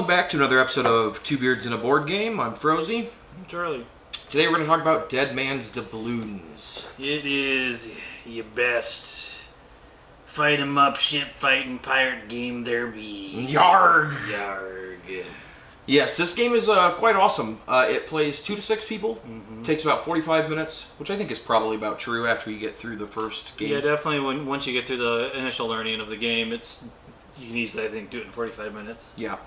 welcome back to another episode of Two Beards and a Board Game. I'm Frozy. I'm Charlie. Today we're going to talk about Dead Man's Doubloons. It is your best fight 'em up, ship fighting pirate game there be. Yarg! Yarg. Yes, this game is quite awesome. It plays 2 to 6 people. Takes about 45 minutes, which I think is probably about true after you get through the first game. Yeah, definitely. Once you get through the initial learning of the game, you can easily, I think, do it in 45 minutes. Yeah.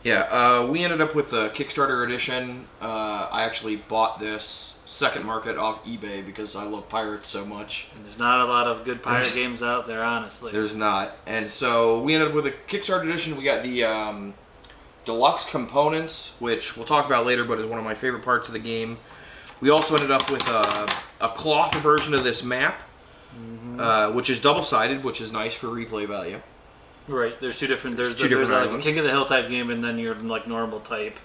We ended up with a Kickstarter edition. I actually bought this second market off eBay because I love pirates so much. And there's not a lot of good pirate games out there, honestly. There's not. And so we ended up with a Kickstarter edition. We got the deluxe components, which we'll talk about later, but is one of my favorite parts of the game. We also ended up with a cloth version of this map, which is double-sided, which is nice for replay value. Right, there's two different. There's two different like a islands. King of the Hill type game, and then your like normal type.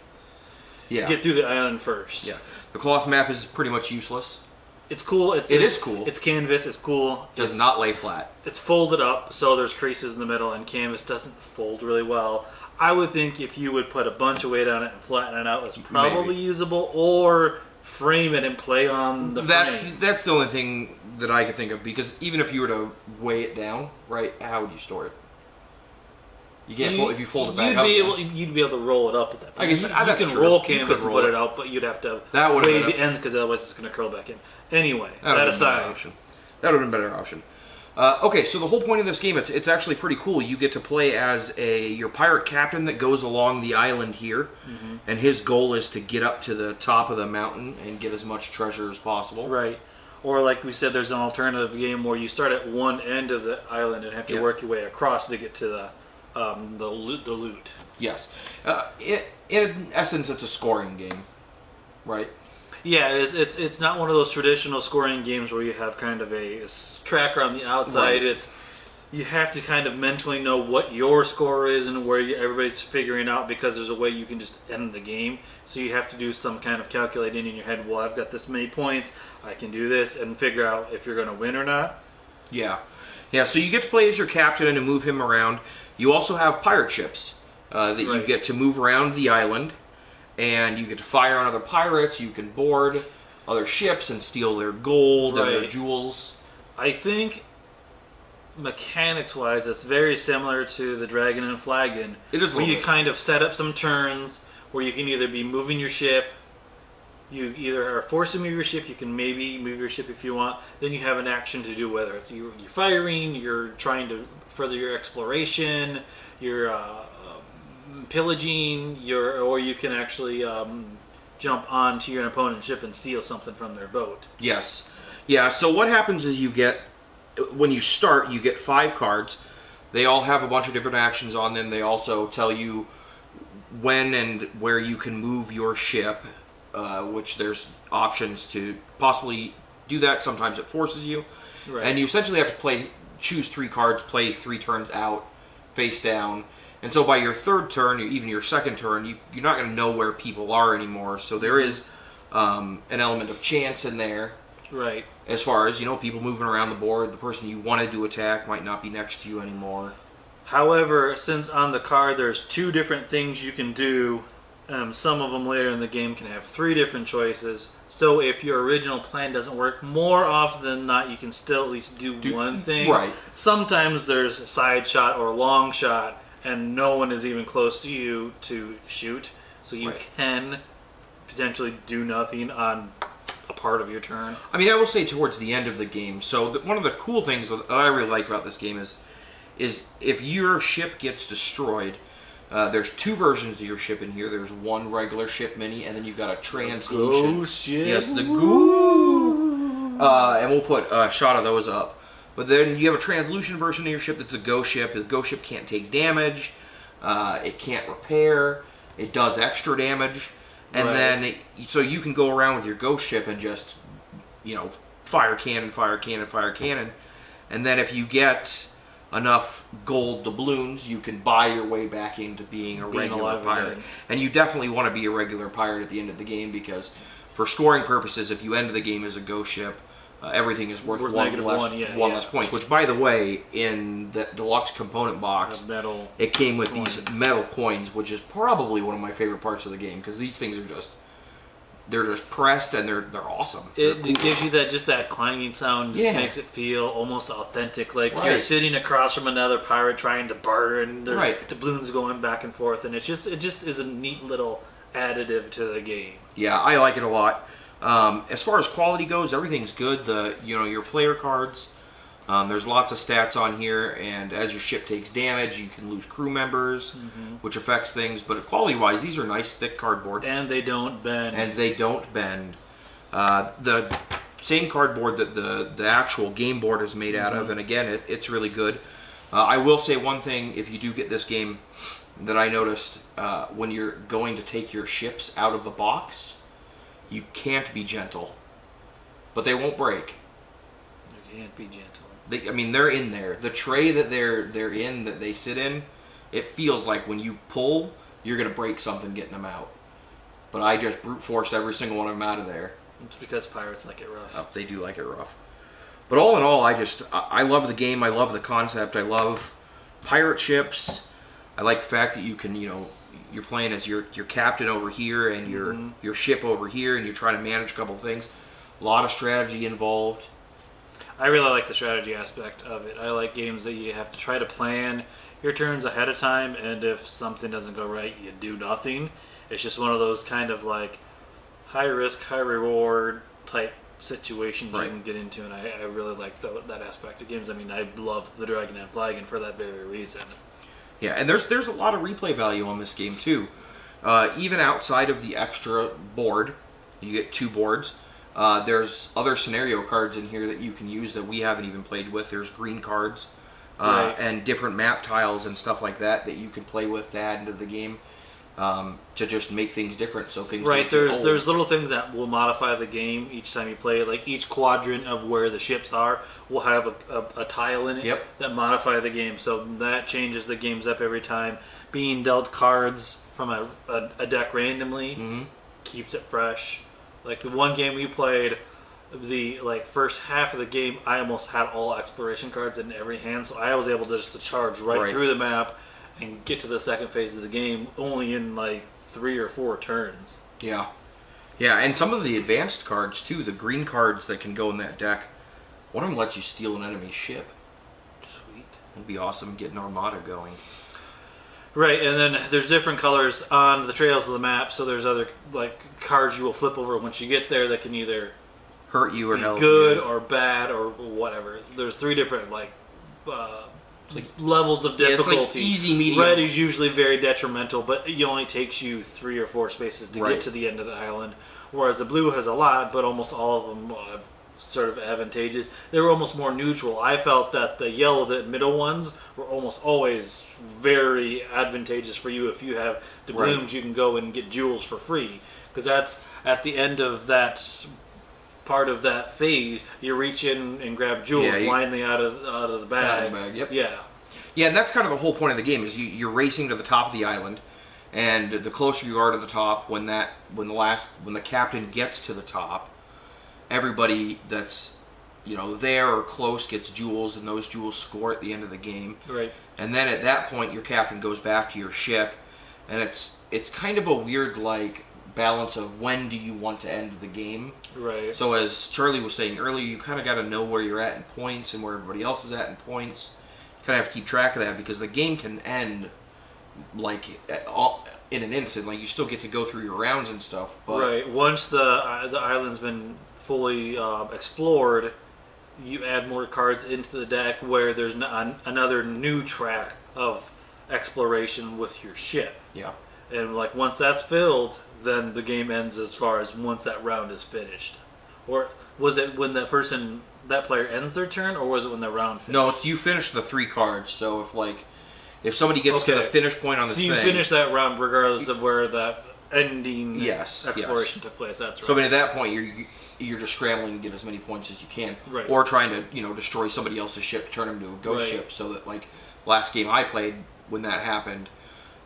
Yeah. Get through the island first. Yeah. The cloth map is pretty much useless. It's cool. It is cool. It's canvas. It's cool. Does not lay flat. It's folded up, so there's creases in the middle, and canvas doesn't fold really well. I would think if you would put a bunch of weight on it and flatten it out, it's probably usable, or frame it and play on the frame. That's the only thing that I could think of, because even if you were to weigh it down, right, how would you store it? You can't if you fold it back up. You'd be able to roll it up at that point. I guess you that's can true. roll You canvas could and roll put it. it out, but you'd have to That weigh the ends, because otherwise it's going to curl back in. Anyway, that aside. That would have been a better option. Okay, so the whole point of this game, it's actually pretty cool. You get to play as your pirate captain that goes along the island here, and his goal is to get up to the top of the mountain and get as much treasure as possible. Right. Or like we said, there's an alternative game where you start at one end of the island and have to work your way across to get to the loot. Yes. In essence, it's a scoring game, right? Yeah, it's not one of those traditional scoring games where you have kind of a tracker on the outside. Right. You have to kind of mentally know what your score is and where everybody's figuring out, because there's a way you can just end the game. So you have to do some kind of calculating in your head. Well, I've got this many points. I can do this, and figure out if you're going to win or not. Yeah. So you get to play as your captain and move him around. You also have pirate ships that you get to move around the island, and you get to fire on other pirates. You can board other ships and steal their gold and their jewels. I think mechanics-wise, it's very similar to the Dragon and Flagon. It is where you kind of set up some turns where you can either be moving your ship. You either are forced to move your ship. You can maybe move your ship if you want. Then you have an action to do, whether it's you're firing, you're trying to further your exploration, you're pillaging, or you can actually jump onto your opponent's ship and steal something from their boat. Yes. Yeah, so what happens is when you start, you get 5 cards. They all have a bunch of different actions on them. They also tell you when and where you can move your ship, which there's options to possibly do that. Sometimes it forces you. Right. And you essentially have to choose 3 cards, play 3 turns out, face down. And so by your third turn, or even your second turn, you're not going to know where people are anymore. So there is an element of chance in there. Right. As far as, people moving around the board, the person you wanted to attack might not be next to you anymore. However, since on the card there's 2 different things you can do, some of them later in the game can have 3 different choices. So if your original plan doesn't work, more often than not, you can still at least do one thing. Right. Sometimes there's a side shot or a long shot, and no one is even close to you to shoot. So you can potentially do nothing on a part of your turn. I mean, I will say towards the end of the game, so one of the cool things that I really like about this game is if your ship gets destroyed, there's 2 versions of your ship in here. There's one regular ship mini, and then you've got a translucent. Oh shit! Yes, the goo. And we'll put a shot of those up. But then you have a translucent version of your ship that's a ghost ship. The ghost ship can't take damage. It can't repair. It does extra damage. And then, so you can go around with your ghost ship and just, fire cannon, fire cannon, fire cannon. And then if you get enough gold doubloons, you can buy your way back into being a regular pirate. Again. And you definitely want to be a regular pirate at the end of the game, because for scoring purposes, if you end the game as a ghost ship, everything is worth Worth one negative less, one, yeah, one yeah. less points. Which, by the way, in the deluxe component box, metal it came with coins. these metal coins, which is probably one of my favorite parts of the game because these things are they're just pressed and they're awesome. It gives you that clanging sound. Just makes it feel almost authentic, like you're sitting across from another pirate trying to barter, and there's doubloons going back and forth, and it just is a neat little additive to the game. Yeah, I like it a lot. As far as quality goes, everything's good. Your player cards, there's lots of stats on here, and as your ship takes damage, you can lose crew members, which affects things. But quality-wise, these are nice, thick cardboard. And they don't bend. The same cardboard that the actual game board is made out of, and again, it's really good. I will say one thing, if you do get this game, that I noticed, when you're going to take your ships out of the box, you can't be gentle. But they won't break. You can't be gentle. They're in there. The tray that they're in, that they sit in, it feels like when you pull, you're going to break something getting them out. But I just brute forced every single one of them out of there. It's because pirates like it rough. Oh, they do like it rough. But all in all, I love the game. I love the concept. I love pirate ships. I like the fact that you can, you're playing as your captain over here and your ship over here, and you're trying to manage a couple of things. A lot of strategy involved. I really like the strategy aspect of it. I like games that you have to try to plan your turns ahead of time, and if something doesn't go right, you do nothing. It's just one of those kind of like high risk, high reward type situations you can get into, and I really like that aspect of games. I love the Dragon and Flagon for that very reason. Yeah, and there's a lot of replay value on this game too. Even outside of the extra board, you get 2 boards. There's other scenario cards in here that you can use that we haven't even played with. There's green cards and different map tiles and stuff like that you can play with to add into the game to just make things different. So things there's little things that will modify the game each time you play. Like each quadrant of where the ships are will have a tile in it that modify the game. So that changes the games up every time. Being dealt cards from a deck randomly keeps it fresh. Like the one game we played, the first half of the game, I almost had all exploration cards in every hand, so I was able just to charge right through the map and get to the second phase of the game only in 3 or 4 turns. Yeah, and some of the advanced cards too, the green cards that can go in that deck, one of them lets you steal an enemy ship. Sweet. It'd be awesome getting Armada going. Right, and then there's different colors on the trails of the map, so there's other cards you will flip over once you get there that can either hurt you or be help good you. or bad or whatever. There's 3 different levels of difficulty. Easy, medium. Red is usually very detrimental, but it only takes you 3 or 4 spaces to get to the end of the island. Whereas the blue has a lot, but almost all of them have sort of advantageous. They were almost more neutral. I felt that the yellow, the middle ones, were almost always very advantageous for you. If you have doubloons, you can go and get jewels for free, because that's at the end of that part of that phase. You reach in and grab jewels blindly out of the bag. Yeah, and that's kind of the whole point of the game is you're racing to the top of the island, and the closer you are to the top, when the captain gets to the top, everybody that's there or close gets jewels, and those jewels score at the end of the game. Right. And then at that point, your captain goes back to your ship, and it's kind of a weird balance of when do you want to end the game. Right. So as Charlie was saying earlier, you kind of got to know where you're at in points and where everybody else is at in points. You kind of have to keep track of that because the game can end in an instant. You still get to go through your rounds and stuff. But once the island's been fully explored, you add more cards into the deck where there's another new track of exploration with your ship. Yeah. And once that's filled, then the game ends as far as once that round is finished. Or was it when that player ends their turn, or was it when the round finished? No, you finish the 3 cards. So if somebody gets to the finish point on the thing, so you finish that round regardless of where that ending exploration took place. That's right. So at that point, you're just scrambling to get as many points as you can, or trying to destroy somebody else's ship, turn them to a ghost ship. So that last game I played, when that happened,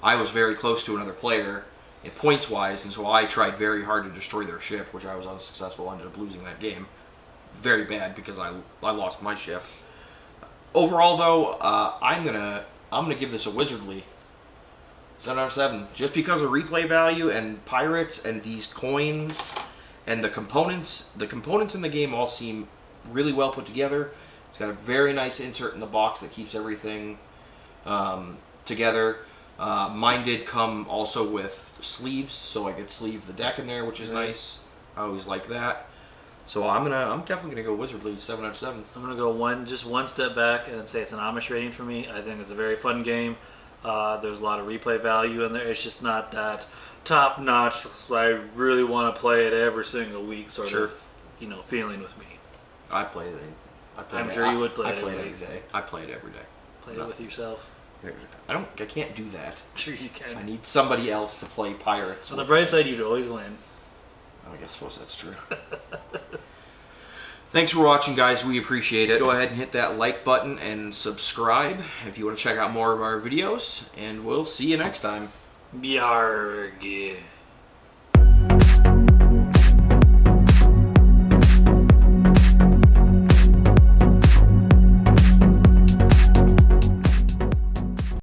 I was very close to another player in points wise, and so I tried very hard to destroy their ship, which I was unsuccessful. I ended up losing that game. very bad because I lost my ship. Overall, though, I'm gonna give this a wizardly 7 out of 7, just because of replay value and pirates and these coins and the components. The components in the game all seem really well put together. It's got a very nice insert in the box that keeps everything together. Mine did come also with sleeves, so I could sleeve the deck in there, which is nice. I always like that. So I'm definitely gonna go wizardly 7 out of 7. I'm gonna go just one step back and say it's an Amish rating for me. I think it's a very fun game. There's a lot of replay value in there. It's just not that top notch. I really want to play it every single week, sort of, feeling with me. I play it. I'm sure you would play it every day. I play it every day. Play it with yourself. I can't do that. Sure you can. I need somebody else to play pirates. On the bright side, you'd always win. I suppose that's true. Thanks for watching, guys. We appreciate it. Go ahead and hit that like button and subscribe if you want to check out more of our videos. And we'll see you next time. Bjarg.